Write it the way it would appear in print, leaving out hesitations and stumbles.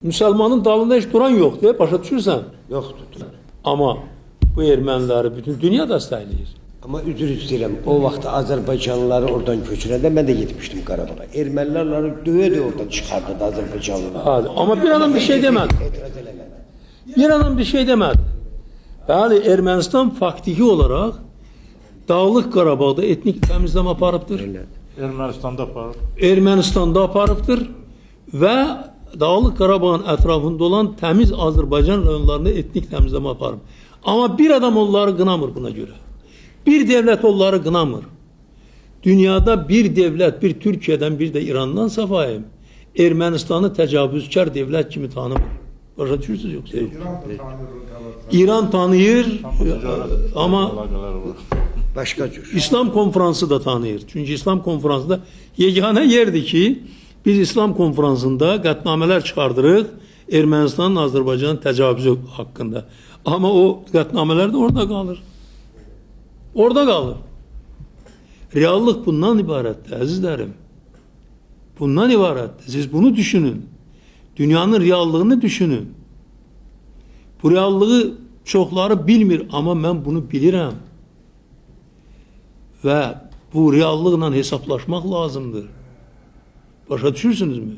Müslümanın dalında hiç duran yok diye başa düşürsən. Yoxdur. Ama bu erməniləri bütün dünya dəstəkləyir. Amma üzr istəyirəm, o vaxt Azərbaycanlıları oradan köçürəndə mən də getmişdim Qarabağa. Ermənilərləri döyə-döyə oradan çıxardı Azərbaycanlılar. Hadi. Ama bir adam bir şey demedi. Etiraz eləmədi. Bir adam bir şey demedi. Yani Ermənistan faktiki olarak Dağlıq Qarabağda etnik təmizləmə aparıbdır. Ermənistanda aparır. Ermənistan'da aparıbdır ve Dağlıq Qarabağın ətrafında olan təmiz Azərbaycan rayonlarında etnik təmizləmə aparıb. Ama bir adam onları qınamır buna göre. Bir devlet onları qınamır. Dünyada bir devlet, bir Türkiye'den bir de İran'dan safayım. Ermənistanı təcavüzkar devlet kimi tanımır. Başa düşürsünüz yoksa? İran tanıyır ama Əlaqələr var. Başqa cür. İslam konferansı da tanıyır. Çünkü İslam konferansında yegane yerdi ki biz İslam konferansında qətnamələr çıxardırıq Ermənistanın Azərbaycanın təcavüzü hakkında. Ama o qətnamələr de orada kalır. Orada kalır. Reallık bundan ibarettir azizlerim. Bundan ibarettir. Siz bunu düşünün. Dünyanın reallığını düşünün. Bu reallığı çoxları bilmir ama ben bunu bilirəm. Ve bu reallıqla hesaplaşmak lazımdır. Başa düşürsünüz mü?